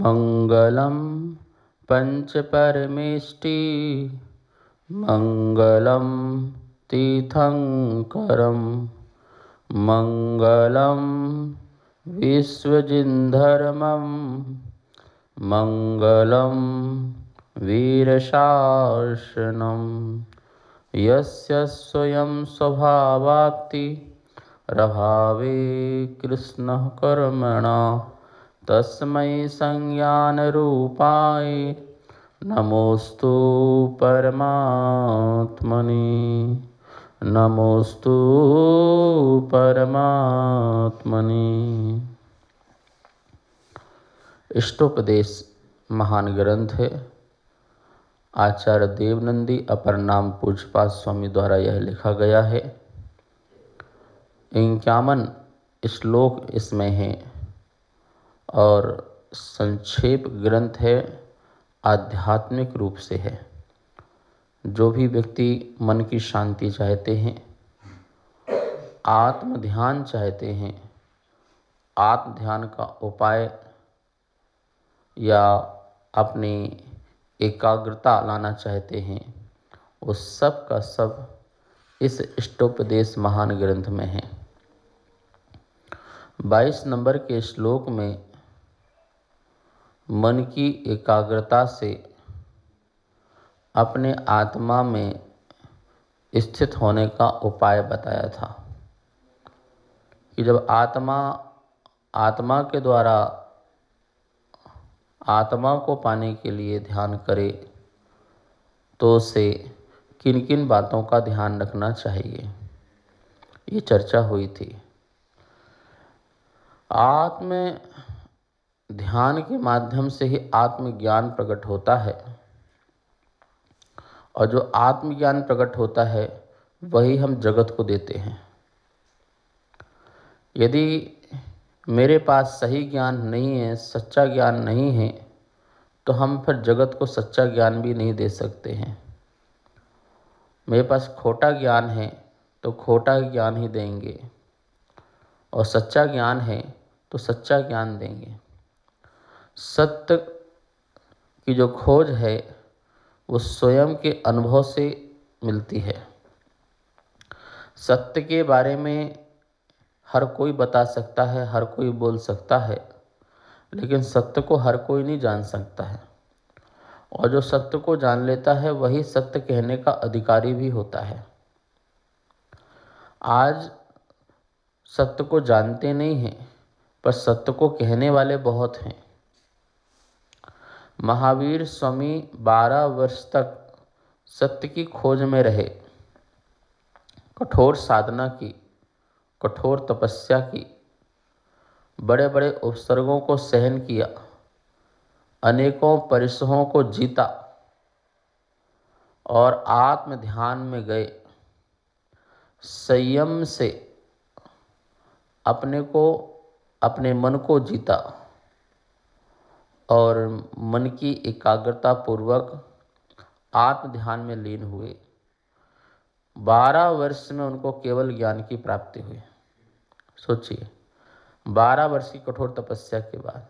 मंगलम पंचपरमेष्टि मंगलम तीर्थंकरम मंगलम विश्वजिन्धर्मं मंगलम वीरशासनम यस्य स्वयं स्वभावाप्ति रभावे कृष्णः कर्मणा तस्मै संज्ञानरूपाय नमोस्तु परमात्मने नमोस्तु परमात्मने। इष्टोपदेश महान ग्रंथ है। आचार्य देवनंदी अपर नाम पूज्यपाद स्वामी द्वारा यह लिखा गया है। 51 श्लोक इसमें हैं और संक्षेप ग्रंथ है, आध्यात्मिक रूप से है। जो भी व्यक्ति मन की शांति चाहते हैं, आत्म ध्यान चाहते हैं, आत्म ध्यान का उपाय या अपनी एकाग्रता लाना चाहते हैं, वो सब का सब इस इष्टोपदेश महान ग्रंथ में है। 22 नंबर के श्लोक में मन की एकाग्रता से अपने आत्मा में स्थित होने का उपाय बताया था कि जब आत्मा के द्वारा आत्मा को पाने के लिए ध्यान करे तो उसे किन किन बातों का ध्यान रखना चाहिए, ये चर्चा हुई थी। आत्म ध्यान के माध्यम से ही आत्मज्ञान प्रकट होता है और जो आत्मज्ञान प्रकट होता है वही हम जगत को देते हैं। यदि मेरे पास सही ज्ञान नहीं है, सच्चा ज्ञान नहीं है, तो हम फिर जगत को सच्चा ज्ञान भी नहीं दे सकते हैं। मेरे पास खोटा ज्ञान है तो खोटा ज्ञान ही देंगे और सच्चा ज्ञान है तो सच्चा ज्ञान देंगे। सत्य की जो खोज है वो स्वयं के अनुभव से मिलती है। सत्य के बारे में हर कोई बता सकता है, हर कोई बोल सकता है, लेकिन सत्य को हर कोई नहीं जान सकता है। और जो सत्य को जान लेता है वही सत्य कहने का अधिकारी भी होता है। आज सत्य को जानते नहीं हैं, पर सत्य को कहने वाले बहुत हैं। महावीर स्वामी 12 वर्ष तक सत्य की खोज में रहे, कठोर साधना की, कठोर तपस्या की, बड़े बड़े उपसर्गों को सहन किया, अनेकों परिसरों को जीता और आत्म ध्यान में गए। संयम से अपने मन को जीता और मन की एकाग्रता पूर्वक आत्म ध्यान में लीन हुए। 12 वर्ष में उनको केवल ज्ञान की प्राप्ति हुई। सोचिए, 12 वर्ष की कठोर तपस्या के बाद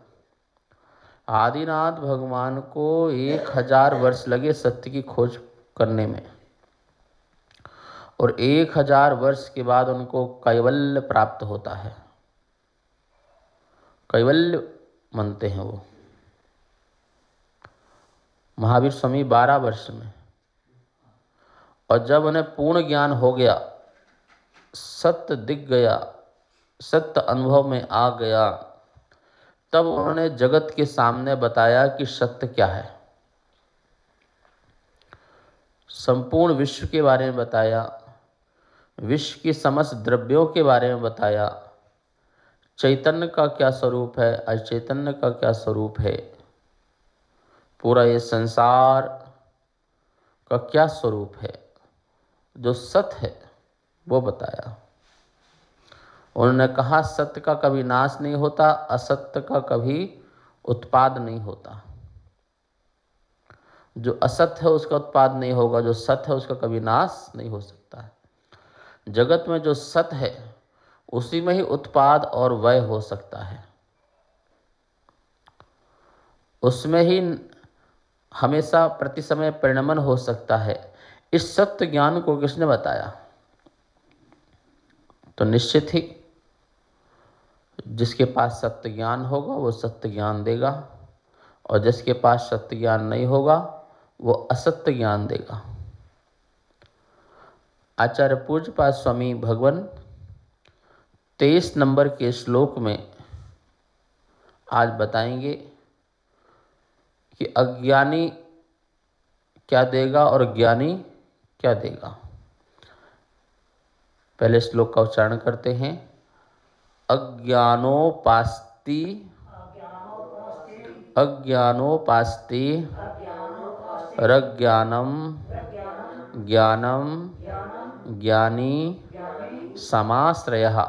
आदिनाथ भगवान को 1000 वर्ष लगे सत्य की खोज करने में, और 1000 वर्ष के बाद उनको कैवल्य प्राप्त होता है। कैवल्य मानते हैं वो महावीर स्वामी 12 वर्ष में। और जब उन्हें पूर्ण ज्ञान हो गया, सत्य दिख गया, सत्य अनुभव में आ गया, तब उन्होंने जगत के सामने बताया कि सत्य क्या है। संपूर्ण विश्व के बारे में बताया, विश्व की समस्त द्रव्यों के बारे में बताया, चैतन्य का क्या स्वरूप है, अचैतन्य का क्या स्वरूप है, पूरा ये संसार का क्या स्वरूप है, जो सत्य है वो बताया। उन्होंने कहा सत्य का कभी नाश नहीं होता, असत्य का कभी उत्पाद नहीं होता। जो असत्य है उसका उत्पाद नहीं होगा, जो सत्य है उसका कभी नाश नहीं हो सकता है। जगत में जो सत्य है उसी में ही उत्पाद और व्यय हो सकता है। उसमें ही हमेशा प्रति समय परिणमन हो सकता है। इस सत्य ज्ञान को किसने बताया? तो निश्चित ही जिसके पास सत्य ज्ञान होगा वो सत्य ज्ञान देगा, और जिसके पास सत्य ज्ञान नहीं होगा वो असत्य ज्ञान देगा। आचार्य पूज्यपाद स्वामी भगवान 23 नंबर के श्लोक में आज बताएंगे कि अज्ञानी क्या देगा और ज्ञानी क्या देगा। पहले श्लोक का उच्चारण करते हैं। अज्ञानोपास्ति अज्ञानोपास्ति रज्ञानम ज्ञानम ज्ञानी समाश्रयः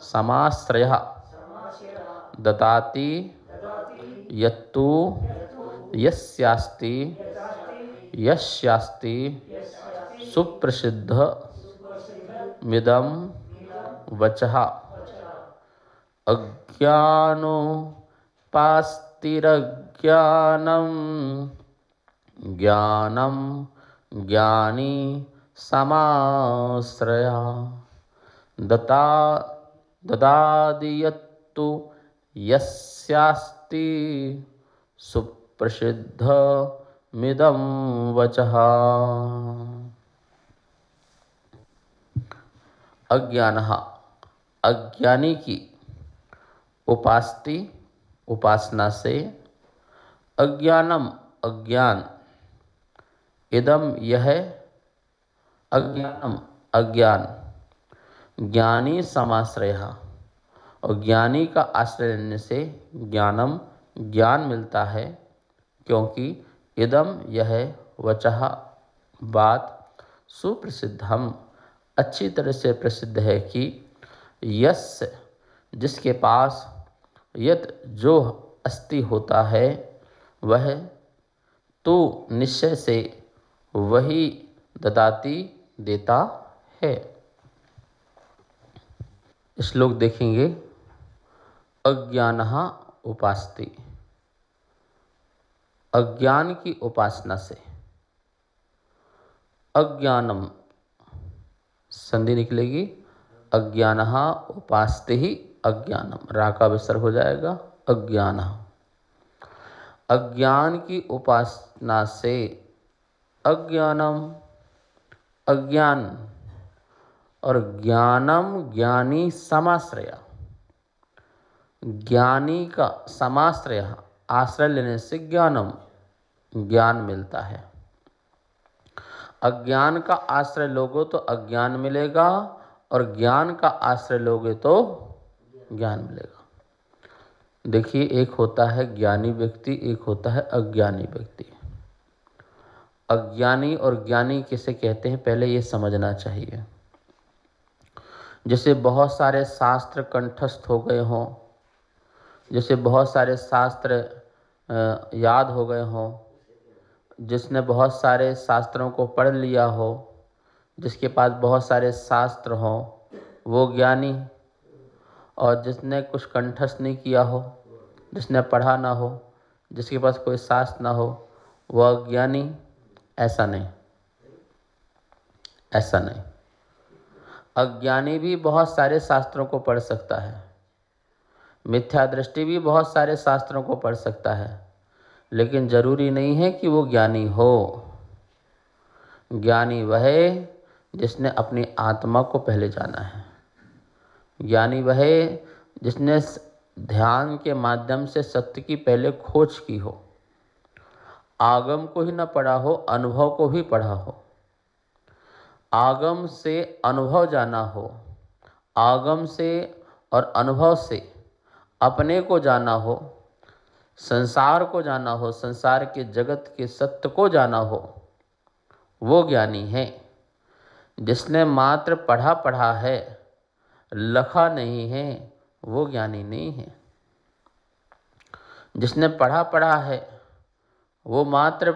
समाश्रयः ददाति यत्तु यस्यास्ति यस्यास्ति सुप्रसिद्ध मिदं वचः अज्ञानोपास्तिरज्ञानं ज्ञानं ज्ञानी समाश्रयः ददाति यत्तु यस्यास्ति सुप्रसिद्धमिदं वचः। अज्ञानः अज्ञानी की उपास्ति उपासना से अज्ञानम अज्ञान इदम यह अज्ञानम अज्ञान ज्ञानी समाश्रयः और ज्ञानी का आश्रय लेने से ज्ञानम ज्ञान मिलता है, क्योंकि इदम यह वचः बात सुप्रसिद्धम अच्छी तरह से प्रसिद्ध है कि यस जिसके पास यत जो अस्ति होता है वह तो निश्चय से वही ददाति देता है। श्लोक देखेंगे। अज्ञानः उपास्ति अज्ञान की उपासना से अज्ञानम संधि निकलेगी। अज्ञानः उपास्ति ही अज्ञानम रा का विसर्ग हो जाएगा। अज्ञान अज्ञान की उपासना से अज्ञानम अज्ञान और ज्ञानम ज्ञानी समाश्रय ज्ञानी का समाश्रय आश्रय लेने से ज्ञानम ज्ञान मिलता है। अज्ञान का आश्रय लोगे तो अज्ञान मिलेगा और ज्ञान का आश्रय लोगे तो ज्ञान मिलेगा। देखिए, एक होता है ज्ञानी व्यक्ति, एक होता है अज्ञानी व्यक्ति। अज्ञानी और ज्ञानी किसे कहते हैं पहले ये समझना चाहिए। जैसे बहुत सारे शास्त्र कंठस्थ हो गए हों, जैसे बहुत सारे शास्त्र याद हो गए हों, जिसने बहुत सारे शास्त्रों को पढ़ लिया हो, जिसके पास बहुत सारे शास्त्र हों वो ज्ञानी, और जिसने कुछ कंठस्थ नहीं किया हो, जिसने पढ़ा ना हो, जिसके पास कोई शास्त्र ना हो वह अज्ञानी। ऐसा नहीं, ऐसा नहीं। अज्ञानी भी बहुत सारे शास्त्रों को पढ़ सकता है, मिथ्या दृष्टि भी बहुत सारे शास्त्रों को पढ़ सकता है, लेकिन जरूरी नहीं है कि वो ज्ञानी हो। ज्ञानी वह है जिसने अपनी आत्मा को पहले जाना है। ज्ञानी वह है जिसने ध्यान के माध्यम से सत्य की पहले खोज की हो, आगम को ही न पढ़ा हो, अनुभव को भी पढ़ा हो, आगम से अनुभव जाना हो, आगम से और अनुभव से अपने को जाना हो, संसार को जाना हो, संसार के जगत के सत्य को जाना हो, वो ज्ञानी है। जिसने मात्र पढ़ा पढ़ा है, लखा नहीं है, वो ज्ञानी नहीं है। जिसने पढ़ा पढ़ा है वो मात्र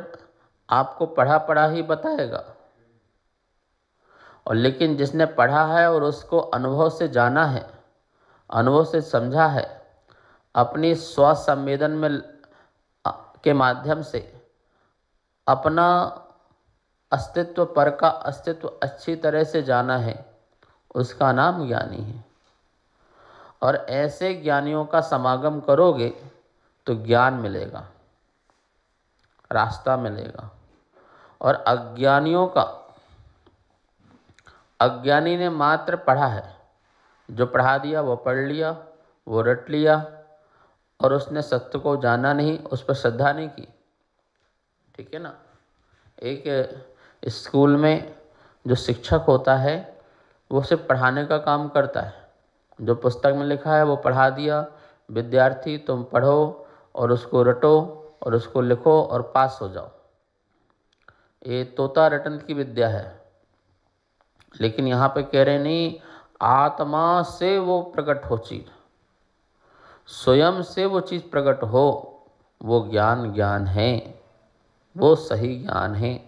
आपको पढ़ा पढ़ा ही बताएगा, और लेकिन जिसने पढ़ा है और उसको अनुभव से जाना है, अनुभव से समझा है, अपनी स्व संवेदन में के माध्यम से अपना अस्तित्व, पर का अस्तित्व अच्छी तरह से जाना है, उसका नाम ज्ञानी है। और ऐसे ज्ञानियों का समागम करोगे तो ज्ञान मिलेगा, रास्ता मिलेगा। और अज्ञानियों का, अज्ञानी ने मात्र पढ़ा है, जो पढ़ा दिया वो पढ़ लिया, वो रट लिया, और उसने सत्य को जाना नहीं, उस पर श्रद्धा नहीं की। ठीक है ना। एक स्कूल में जो शिक्षक होता है वो सिर्फ पढ़ाने का काम करता है, जो पुस्तक में लिखा है वो पढ़ा दिया, विद्यार्थी तुम पढ़ो और उसको रटो और उसको लिखो और पास हो जाओ। ये तोता रटन की विद्या है। लेकिन यहाँ पे कह रहे नहीं, आत्मा से वो प्रकट हो चीज, स्वयं से वो चीज प्रकट हो, वो ज्ञान ज्ञान है, वो सही ज्ञान है।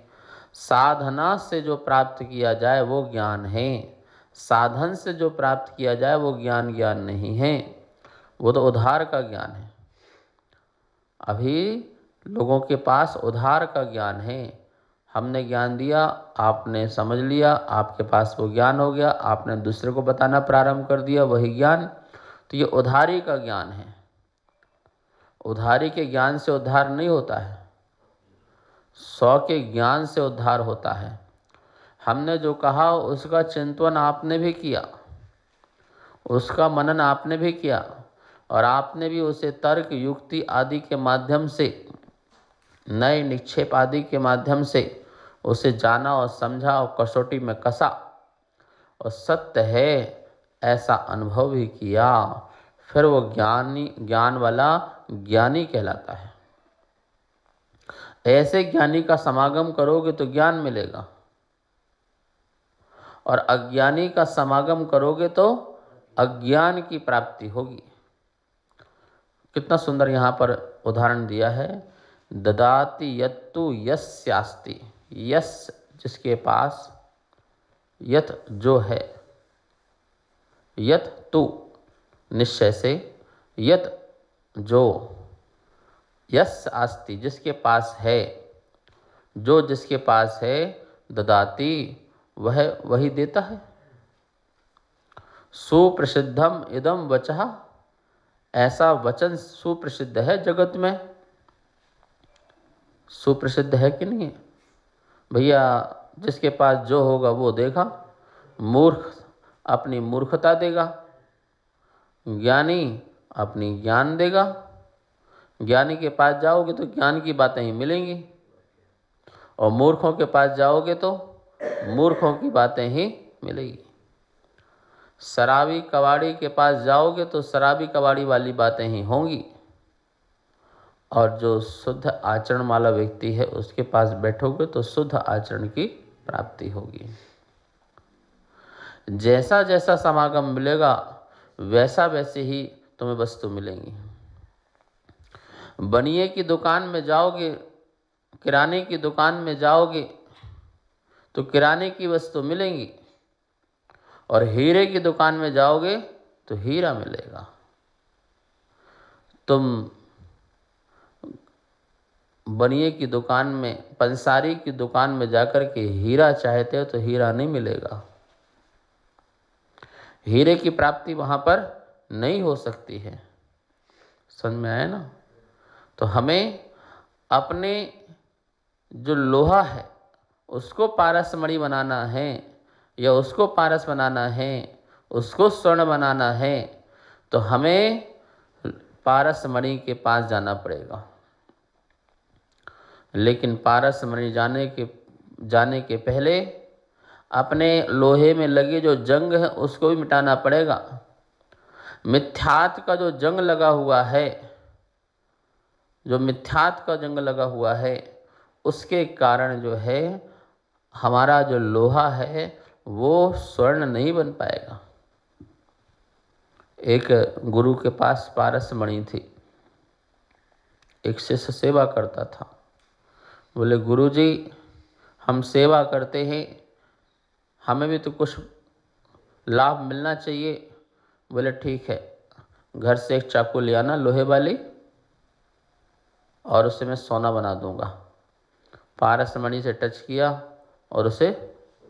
साधना से जो प्राप्त किया जाए वो ज्ञान है, साधन से जो प्राप्त किया जाए वो ज्ञान ज्ञान नहीं है, वो तो उधार का ज्ञान है। अभी लोगों के पास उधार का ज्ञान है। हमने ज्ञान दिया, आपने समझ लिया, आपके पास वो ज्ञान हो गया, आपने दूसरे को बताना प्रारंभ कर दिया वही ज्ञान। तो ये उधारी का ज्ञान है। उधारी के ज्ञान से उद्धार नहीं होता है, 100 के ज्ञान से उद्धार होता है। हमने जो कहा उसका चिंतन आपने भी किया, उसका मनन आपने भी किया, और आपने भी उसे तर्क, युक्ति आदि के माध्यम से, नए निक्षेप आदि के माध्यम से उसे जाना और समझा और कसौटी में कसा और सत्य है ऐसा अनुभव भी किया। फिर वो ज्ञानी, ज्ञान वाला ज्ञानी कहलाता है। ऐसे ज्ञानी का समागम करोगे तो ज्ञान मिलेगा, और अज्ञानी का समागम करोगे तो अज्ञान की प्राप्ति होगी। कितना सुंदर यहाँ पर उदाहरण दिया है। ददाति यत्तु यस्यास्ति, यस जिसके पास, यत जो है, यत तु निश्चय से, यत जो, यस आस्ति जिसके पास है, जो जिसके पास है, ददाति वह वही देता है। सुप्रसिद्धम इदम वचः, ऐसा वचन सुप्रसिद्ध है जगत में। सुप्रसिद्ध है कि नहीं है भैया? जिसके पास जो होगा वो देगा, मूर्ख अपनी मूर्खता देगा, ज्ञानी अपनी ज्ञान देगा। ज्ञानी के पास जाओगे तो ज्ञान की बातें ही मिलेंगी, और मूर्खों के पास जाओगे तो मूर्खों की बातें ही मिलेगी। शराबी कबाड़ी के पास जाओगे तो शराबी कबाड़ी वाली बातें ही होंगी, और जो शुद्ध आचरण वाला व्यक्ति है उसके पास बैठोगे तो शुद्ध आचरण की प्राप्ति होगी। जैसा जैसा समागम मिलेगा वैसा वैसे ही तुम्हें वस्तु मिलेंगी। बनिए की दुकान में जाओगे, किराने की दुकान में जाओगे तो किराने की वस्तु मिलेंगी, और हीरे की दुकान में जाओगे तो हीरा मिलेगा। तुम बनिए की दुकान में, पंसारी की दुकान में जाकर के हीरा चाहते हो तो हीरा नहीं मिलेगा, हीरे की प्राप्ति वहाँ पर नहीं हो सकती है। समझ में आया ना? तो हमें अपने जो लोहा है उसको पारसमणि बनाना है, या उसको पारस बनाना है, उसको स्वर्ण बनाना है, तो हमें पारसमणि के पास जाना पड़ेगा। लेकिन पारसमणि जाने के पहले अपने लोहे में लगे जो जंग है उसको भी मिटाना पड़ेगा। मिथ्यात का जो जंग लगा हुआ है, जो मिथ्यात का जंग लगा हुआ है, उसके कारण जो है हमारा जो लोहा है वो स्वर्ण नहीं बन पाएगा। एक गुरु के पास पारसमणि थी, एक शिष्य सेवा करता था। बोले गुरुजी हम सेवा करते हैं, हमें भी तो कुछ लाभ मिलना चाहिए। बोले ठीक है, घर से एक चाकू ले आना लोहे वाली, और उसे मैं सोना बना दूंगा। पारस मणि से टच किया और उसे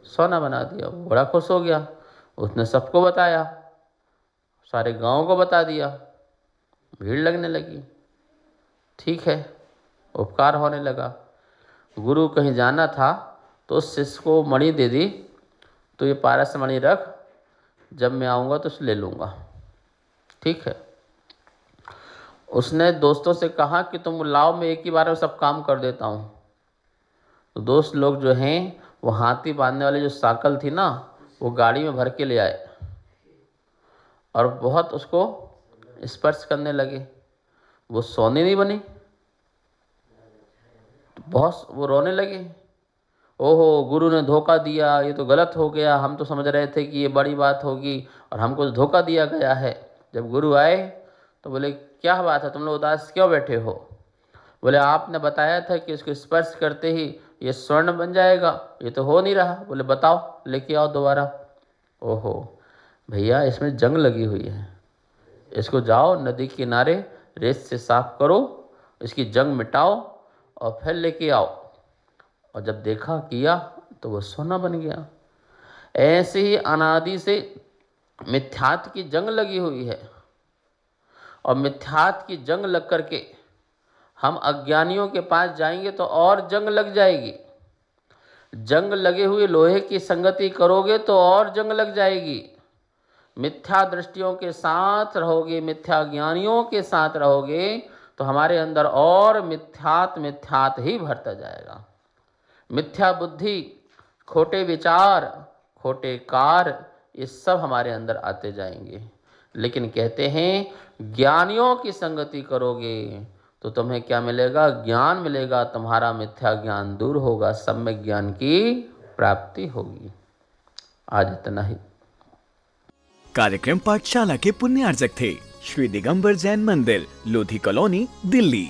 सोना बना दिया। वो बड़ा खुश हो गया, उसने सबको बताया, सारे गांव को बता दिया, भीड़ लगने लगी। ठीक है, उपकार होने लगा। गुरु कहीं जाना था तो उस शिष्य को मणि दे दी, तो ये पारस मणि रख, जब मैं आऊँगा तो उसे ले लूँगा। ठीक है। उसने दोस्तों से कहा कि तुम लाओ, मैं एक ही बार में सब काम कर देता हूँ। तो दोस्त लोग जो हैं वो हाथी बांधने वाली जो साकल थी ना, वो गाड़ी में भर के ले आए और बहुत उसको स्पर्श करने लगे। वो सोने नहीं बनी, तो बहुत वो रोने लगे। ओहो, गुरु ने धोखा दिया, ये तो गलत हो गया, हम तो समझ रहे थे कि ये बड़ी बात होगी और हमको तो धोखा दिया गया है। जब गुरु आए तो बोले, क्या बात है, तुम लोग उदास क्यों बैठे हो? बोले, आपने बताया था कि इसको स्पर्श करते ही ये स्वर्ण बन जाएगा, ये तो हो नहीं रहा। बोले, बताओ, लेके आओ दोबारा। ओहो भैया, इसमें जंग लगी हुई है, इसको जाओ नदी किनारे रेत से साफ करो, इसकी जंग मिटाओ और फिर लेके आओ। और जब देखा, किया, तो वो सोना बन गया। ऐसे ही अनादि से मिथ्यात्व की जंग लगी हुई है, और मिथ्यात्व की जंग लग करके हम अज्ञानियों के पास जाएंगे तो और जंग लग जाएगी। जंग लगे हुए लोहे की संगति करोगे तो और जंग लग जाएगी। मिथ्या दृष्टियों के साथ रहोगे, मिथ्या ज्ञानियों के साथ रहोगे तो हमारे अंदर और मिथ्यात ही भरता जाएगा। मिथ्या बुद्धि, खोटे विचार, खोटे कार्य, ये सब हमारे अंदर आते जाएंगे। लेकिन कहते हैं ज्ञानियों की संगति करोगे तो तुम्हें क्या मिलेगा? ज्ञान मिलेगा, तुम्हारा मिथ्या ज्ञान दूर होगा, सम्यक ज्ञान की प्राप्ति होगी। आज इतना ही। कार्यक्रम पाठशाला के पुण्यार्जक थे श्री दिगंबर जैन मंदिर, लोधी कॉलोनी, दिल्ली।